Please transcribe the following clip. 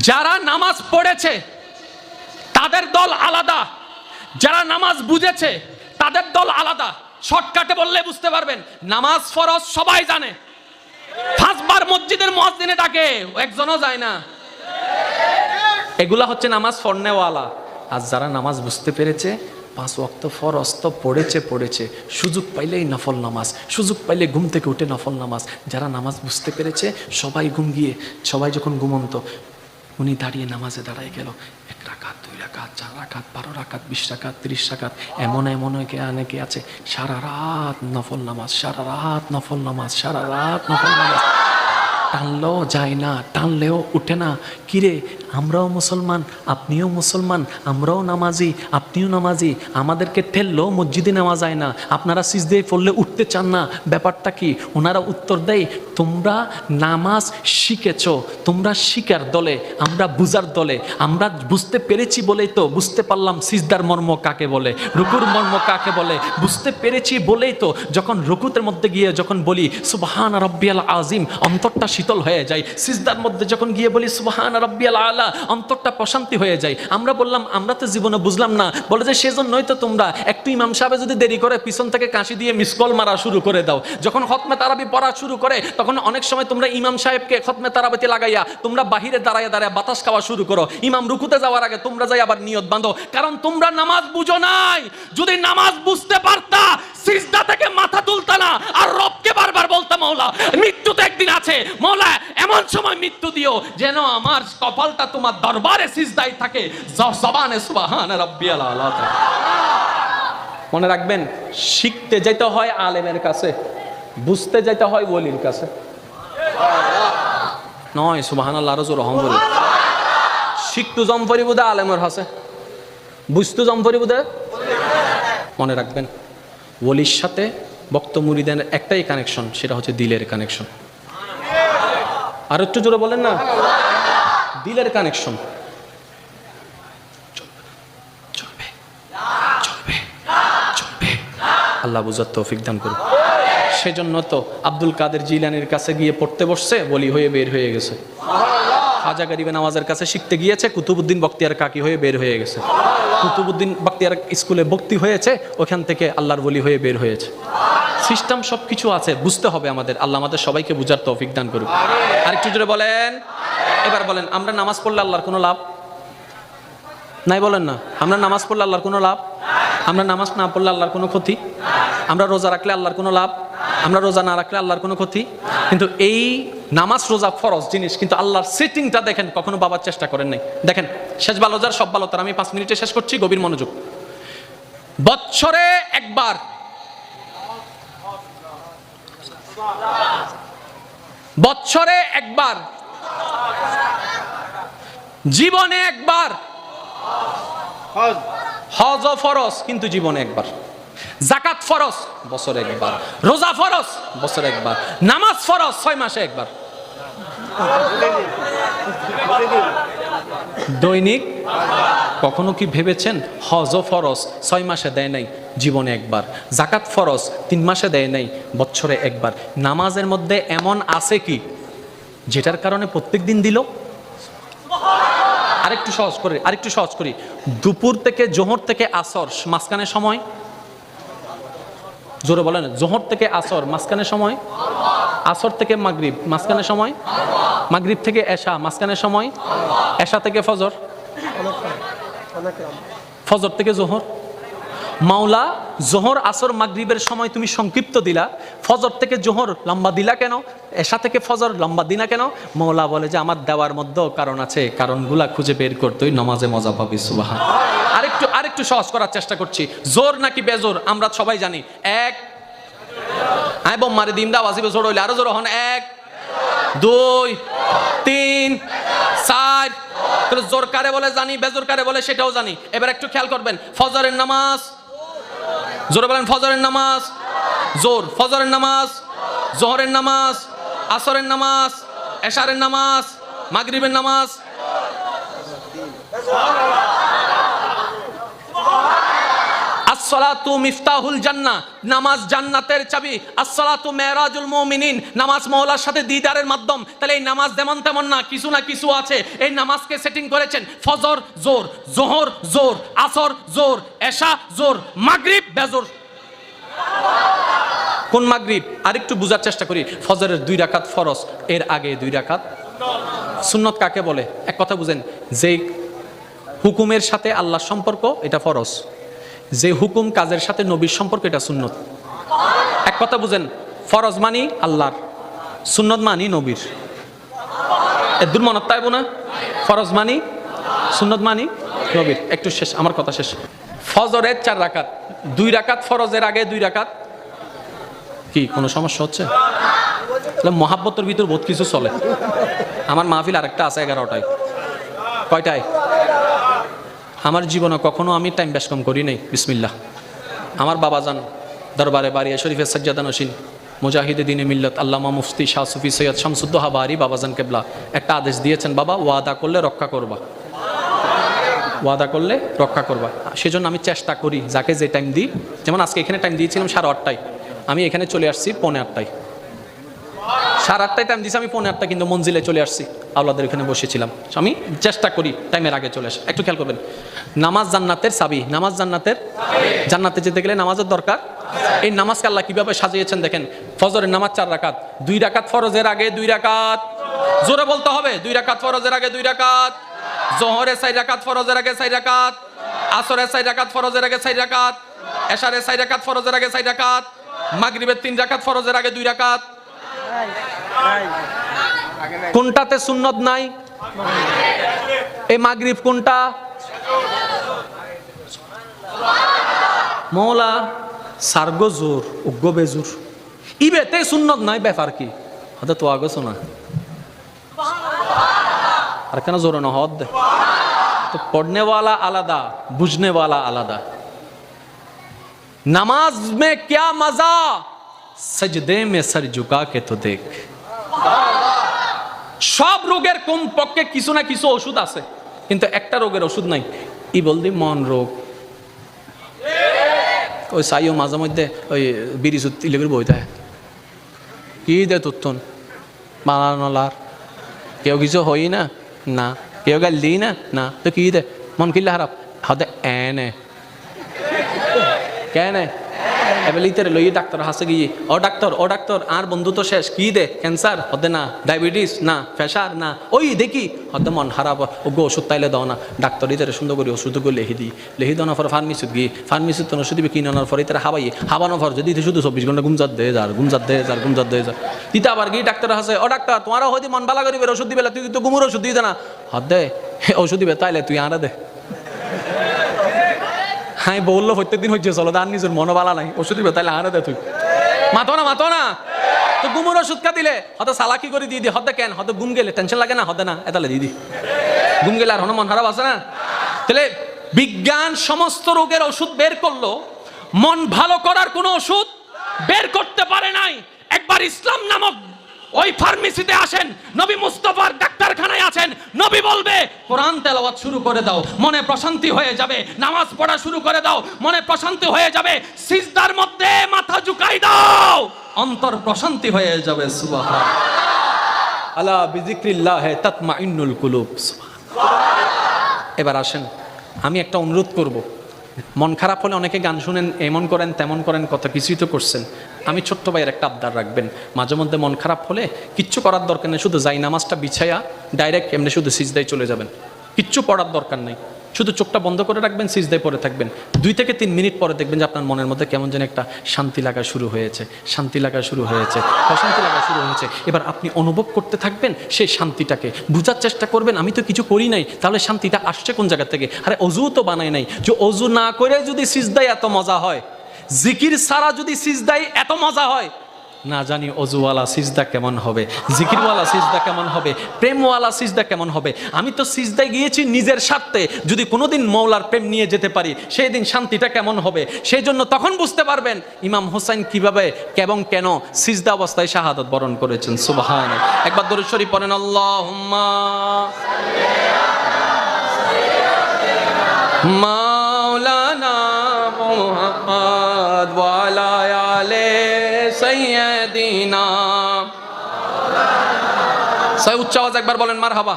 যারা নামাজ পড়েছে তাদের দল আলাদা, যারা নামাজ বুঝেছে তাদের দল আলাদা। শর্টকাটে বললে বুঝতে পারবেন, নামাজ ফরজ সবাই জানে, 5 বার মসজিদের মুয়াজ্জিনে ডাকে, একজনও যায় না, এগুলা হচ্ছে নামাজ পড়নেওয়ালা। আর যারা নামাজ বুঝতে পেরেছে, 5 ওয়াক্ত ফরজ তো পড়েছে, সুযোগ পাইলেই নফল নামাজ, সুযোগ পাইলে ঘুম থেকে উঠে নফল নামাজ। যারা নামাজ বুঝতে পেরেছে সবাই ঘুম গিয়ে, সবাই যখন ঘুমন্ত, উনি দাঁড়িয়ে নামাজে দাঁড়ায় গেল, 1 রাকাত 2 রাকাত 4 রাকাত 12 রাকাত 20 রাকাত 30 রাকাত, এমন অনেকে আছে সারা রাত নফল নামাজ, সারা রাত নফল নামাজ, সারা রাত নফল নামাজ, টানলেও যায় না, টানলেও উঠে না। কিরে, আমরাও মুসলমান, আপনিও মুসলমান, আমরাও নামাজি, আপনিও নামাজি, আমাদেরকে ঠেললেও মসজিদে নেওয়া যায় না, আপনারা সিজদায় পড়লে উঠতে চান না, ব্যাপারটা কি? ওনারা উত্তর দেয়, তোমরা নামাজ শিখেছ, তোমরা শিকার দলে, আমরা বুঝার দলে। আমরা বুঝতে পেরেছি বলেই তো, বুঝতে পারলাম সিজদার মর্ম কাকে বলে, রুকুর মর্ম কাকে বলে, বুঝতে পেরেছি বলেই তো যখন রুকুতের মধ্যে গিয়ে যখন বলি সুবহান রাব্বিয়াল আযীম, অন্তরটা শীতল হয়ে যায়। সিজদার মধ্যে যখন গিয়ে বলি সুবহান রাব্বিয়াল আলা, অন্তরটা প্রশান্তি হয়ে যায়। আমরা বললাম আমরা তো জীবনে বুঝলাম না, বলে যে সেজন্যই তো তোমরা একটু ইমাম সাহেব যদি দেরি করে পিছন থেকে কাশি দিয়ে মিসকল মারা শুরু করে দাও। যখন খতমে তারাবি পড়া শুরু করে তখন অনেক সময় তোমরা ইমাম সাহেবকে খতমে তারাবিতে লাগাইয়া তোমরা বাহিরে দাঁড়ায় বাতাস খাওয়া শুরু করো। ইমাম রুকুতে যাওয়ার আগে তোমরা যাই আবার নিয়ত বাঁধো, কারণ তোমরা নামাজ বুঝো নাই। যদি নামাজ বুঝতে পারতা, সিজদা থেকে মাথা তুলতা না, আর রবকে বারবার বলতা মাওলা মৃত্যু তো একদিন আছে, মাওলা এমন সময় মৃত্যু দিও যেন আমার কপালটা তোমার দরবারে সিজদায় থাকে, জবানে সুবহান রাব্বিয়াল আলা। মনে রাখবেন, শিখতে যেতে হয় আলেমের কাছে, বুঝতে যেতে হয় ওলির কাছে নয়। সুবহানাল্লাহ, আরো জোরে রহম বলি। শিখতু জমফরি বুদে আলেমের হাসে, বুঝতু জমফরি বুদে। মনে রাখবেন, ওলির সাথে ভক্ত মুরিদের একটাই কানেকশন, সেটা হচ্ছে দিলের কানেকশন। আর একটু জোরে বলেন না, দিলের কানেকশন। চলবে চলবে চলবে, আল্লাহ বুঝার তৌফিক দান করুন। সেজন্য তো আব্দুল কাদের জিলানির কাছে গিয়ে পড়তে বসছে, বলি হয়ে বের হয়ে গেছে। খাজা গরিবে নওয়াজের কাছে শিখতে গিয়েছে, কুতুবউদ্দিন বখতিয়ার কাকি হয়ে বের হয়ে গেছে। কুতুবউদ্দিন বখতিয়ার স্কুলে ভর্তি হয়েছে, ওখান থেকে আল্লাহর ওলি হয়ে বের হয়েছে। সিস্টেম সব কিছু আছে, বুঝতে হবে আমাদের। আল্লাহ আমাদের সবাইকে বুঝার তৌফিক দান করুক। আরেকটু জোরে বলেন। এবার বলেন, আমরা নামাজ পড়লে আল্লাহর কোনো লাভ নাই? বলেন না, আমরা নামাজ পড়লে আল্লাহর কোনো লাভ? আমরা নামাজ না পড়লে আল্লাহর কোনো ক্ষতি? আমরা রোজা রাখলে আল্লাহর কোনো লাভ? আমরা রোজা না রাখলে আল্লাহর কোনো ক্ষতি? কিন্তু এই নামাজ রোজা ফরজ জিনিস, কিন্তু আল্লাহর সেটিংটা দেখেন, কখনো বাবার চেষ্টা করেন নাই। দেখেন, শেষ ভালো যার সব ভালো তার। আমি 5 মিনিটে শেষ করছি, গভীর মনোযোগ। বৎসরে একবার, বৎসরে একবার, জীবনে একবার হজ ফরজ, কিন্তু জীবনে একবার। যাকাত ফরজ, বছরে একবার। রোজা ফরজ, বছরে একবার। নামাজ ফরজ, 6 মাসে একবার। দৈনিক কখনো কি ভেবেছেন হজ ফরজ 6 মাসে দেয় নাই, জীবনে একবার। যাকাত ফরজ 3 মাসে দেয় নাই, বছরে একবার। নামাজের মধ্যে এমন আছে কি যেটার কারণে প্রত্যেক দিন দিল? আরেকটু সহজ করি। দুপুর থেকে জোহর থেকে আসর মাঝখানে সময়, জোরে বলেন। জোহর থেকে আসর মাঝখানে সময়, আসর থেকে মাগরিব মাঝখানে সময়, মাগরিব থেকে এশা মাঝখানে সময়, এশা থেকে ফজর, ফজর থেকে জোহর। মাওলা জোহর আসর মাগরিবের সময় তুমি সংক্ষিপ্ত দিলা, ফজর থেকে জোহর লম্বা দিলা কেন? এশা থেকে ফজর লম্বা দিনা কেন? মাওলা বলে যে আমার দেওয়ার মধ্যেও কারণ আছে, কারণগুলা খুঁজে বের করতেই নামাজে মজা পাবি। সুবহান। আরেকটু সহজ করার চেষ্টা করছি। জোর নাকি বেজোর আমরা সবাই জানি। এক আই বম মারি দিমদা ওয়াজিবে জোর হইলে আরো জোর হন। 1 2 3 4। জোর কারে বলে জানি, বেজোর কারে বলে সেটাও জানি। এবার একটু খেয়াল করবেন, ফজরের নামাজ, জোরে বলেন ফজরের নামাজ, জোর। ফজরের নামাজ, জোহরের নামাজ, আসরের নামাজ, এশারের নামাজ, মাগরিবের নামাজ। আসসালাতু মিফতাহুল জান্নাহ, নামাজ জান্নাতের চাবি। আসসালাতু মেরাজুল মুমিনিন, নামাজ মওলার সাথে দিদারের মাধ্যম। তাহলে এই নামাজ যেমন তেমন না, কিছু না কিছু আছে। এই নামাজকে সেটিং করেছেন ফজর জোর, জোহর জোর, আসর জোর, এশা জোর, মাগরিব বেজোর। কোন মাগরিব? আরেকটু বোঝার চেষ্টা করি। ফজরের 2 রাকাত ফরজ, এর আগে 2 রাকাত সুন্নত। কাকে বলে? এক কথা বুঝেন, যে হুকুমের সাথে আল্লাহর সম্পর্ক এটা ফরজ, যে হুকুম কাজের সাথে নবীর সম্পর্ক এটা সুন্নত। এক কথা বুঝেন, ফরজ মানি আল্লাহর, সুন্নত মানি নবীর। এর দূর মনত তাইব না? ফরজ মানি, সুন্নত মানি নবীর। একটু শেষ, আমার কথা শেষ। ফজরের 4 রাকাত, 2 রাকাত ফরজের আগে 2 রাকাত। কি কোনো সমস্যা হচ্ছে? তাহলে মহাব্বতের ভিতর বহুত কিছু চলে। আমার মাহফিল আরেকটা আছে 11টায়। কয়টায়? আমার জীবনে কখনো আমি টাইম বেশ কম করি নাই। বিসমিল্লাহ। আমার বাবাজান দরবারে বারিয়া শরীফের সাজ্জাদা নসীন মুজাহিদে দিনে মিল্লত আল্লামা মুফতি শাহ সুফি সৈয়দ শামসুদ্দোহা বারি বাবাজান কেবলা একটা আদেশ দিয়েছেন, বাবা ওয়াদা করলে রক্ষা করবা, ওয়াদা করলে রক্ষা করবা। সেজন্য আমি চেষ্টা করি যাকে যে টাইম দিই, যেমন আজকে এখানে টাইম দিয়েছিলাম 8:30টায়, আমি এখানে চলে আসছি 8:45টায়। 8:30টায় টাইম দিয়েছি, আমি 8:45টায় কিন্তু মঞ্জিলে চলে আসছি, আওলাদের এখানে বসেছিলাম। আমি চেষ্টা করি টাইমের আগে চলে আসা। একটু খেয়াল করবেন, নামাজ জান্নাতের চাবি। নামাজ জান্নাতের, জান্নাতে যেতে গেলে নামাজের দরকার। এই নামাজকে আল্লাহ কিভাবে সাজিয়েছেন দেখেন। ফজরের নামাজ 4 রাকাত, 2 রাকাত ফরজের আগে 2 রাকাত, জোরে বলতে হবে, 2 রাকাত ফরজের আগে 2 রাকাত, জোহরে 4 রাকাত ফরজের আগে 4 রাকাত, আসরে 4 রাকাত ফরজের আগে 4 রাকাত, এশারে 4 রাকাত ফরজের আগে 4 রাকাত, মাগরিবের 3 রাকাত ফরজের আগে 2 রাকাত। কোনটাতে সুন্নত নাই? এই মাগরিব কোনটা? মৌলা সারগো জোর উগ্গ বেজুর, ইবেতে সুন্নত নাই, ব্যাপার কি? হয়তো তো আগে শোনা আর কেন জোরে না হদ। তো পড়নে वाला আলাদা, বুঝনে वाला আলাদা। नमाज में क्या मजा, सजदे में सर झुका के तो देख। সব রোগের কম পক্ষে কিছু না কিছু ওষুধ আছে, কিন্তু একটা রোগের ওষুধ নাই, ই বলদি মন রোগ। ওই সাইও মাঝে মধ্যে ওই বিড়ি সুত ইলেগুলো বই দেয়, কি দে তুত্তন মালার কেউ কিছু হই না, না কেউ গাল দিই না, না তো কি দে মন কিল্লা খারাপ হতে এনে কেন এবেলিতে লইয়ে ডাক্তার হাসে গিয়ে, ও ডাক্তার আর বন্ধু তো শেষ, কি দে ক্যান্সার হতে না, ডায়াবেটিস না, প্রেশার না, ওই দেখি হতে মন খারাপ, ওগো ওষুধ তাইলে দাও না। ডাক্তার ইতারে সুন্দর করে ওষুধগুলো লেহি দেওয়ার পর ফার্মেসিত গিয়ে ফার্মেসিত তো ওষুধ কিনে আনার পর ইতারা হাবানোর পর যদি শুধু 24 ঘন্টা গুমজাত দেয় যার তিতা আবার গিয়ে ডাক্তার হাসে, ও ডাক্তার তোমারও হয়তো মন বালা করিবে ওষুধ দিবে, তুই তো গুমুর ওষুধ দিতে না, হদ দে ওষুধ দিবে তাইলে তুই আনা দে। হ্যাঁ বললো প্রত্যেকদিন হচ্ছে চলো, তার নিজের মনোবালা নাই, ওষুধ দিবে তাইলে আনা দে, তুই মাতো না তো গুমুর ওষুধ কা দিলে হয়তো সালাকি করে দিয়ে দি, হতে কেন হয়তো গুম গেলে টেনশন লাগে না, হতে না এতালে দিদি গুম গেলে আর মন খারাপ আছে না। তাহলে বিজ্ঞান সমস্ত রোগের ওষুধ বের করলো, মন ভালো করার কোনো ওষুধ বের করতে পারে নাই। একবার ইসলাম নামক ওই ফার্মেসিতে আসেন, নবী মুস্তাফার ডাক্তারখানায় আছেন, নবী বলবে কোরআন তেলাওয়াত শুরু করে দাও, মনে প্রশান্তি হয়ে যাবে, নামাজ পড়া শুরু করে দাও, মনে প্রশান্তি হয়ে যাবে, সিজদার মধ্যে মাথা ঝুঁকাই দাও, অন্তর প্রশান্তি হয়ে যাবে। সুবহানাল্লাহ, আলা বিযিকরিল্লাহ তাতমাইন্নুল কুলুব। এবার আসেন, আমি একটা অনুরোধ করব, মন খারাপ হলে অনেকে গান শুনেন, এমন করেন তেমন করেন, কত কিছুই তো করছেন। আমি ছোট্ট ভাইয়ের একটা আবদার রাখবেন, মাঝে মধ্যে মন খারাপ হলে কিচ্ছু করার দরকার নেই, শুধু যাই নামাজটা বিছায়া ডাইরেক্ট এমনি শুধু সিজদায় চলে যাবেন, কিচ্ছু পড়ার দরকার নেই, শুধু চোখটা বন্ধ করে রাখবেন, সিজদায় পড়ে থাকবেন। 2 থেকে 3 মিনিট পরে দেখবেন যে আপনার মনের মধ্যে কেমন যেন একটা শান্তি লাগা শুরু হয়েছে, প্রশান্তি লাগা শুরু হয়েছে। এবার আপনি অনুভব করতে থাকবেন সেই শান্তিটাকে, বুঝার চেষ্টা করবেন আমি তো কিছু করি নাই, তাহলে শান্তিটা আসছে কোন জায়গা থেকে? আরে অজু তো বানাই নাই, যে অজু না করে যদি সিজদায় এত মজা হয়, জিকির ছাড়া যদি সিজদায় এত মজা হয়, না জানি অজুওয়ালা সিজদা কেমন হবে, জিকিরওয়ালা সিজদা কেমন হবে, প্রেমওয়ালা সিজদা কেমন হবে। আমি তো সিজদায় গিয়েছি নিজের স্বার্থে, যদি কোনোদিন মওলার প্রেম নিয়ে যেতে পারি সেই দিন শান্তিটা কেমন হবে। সেই জন্য তখন বুঝতে পারবেন ইমাম হোসেন কিভাবে এবং কেন সিজদা অবস্থায় শাহাদাত বরণ করেছেন। সুবহানাল্লাহ, একবার দরুদ শরীফ পড়েন, আল্লাহুম্মা মাওলানা মুহাম্মদ মুহাম্মদ ওয়া আলা আলি সাইয়্যিদিনা। উচ্চ আওয়াজ একবার বলেন মারহাবা।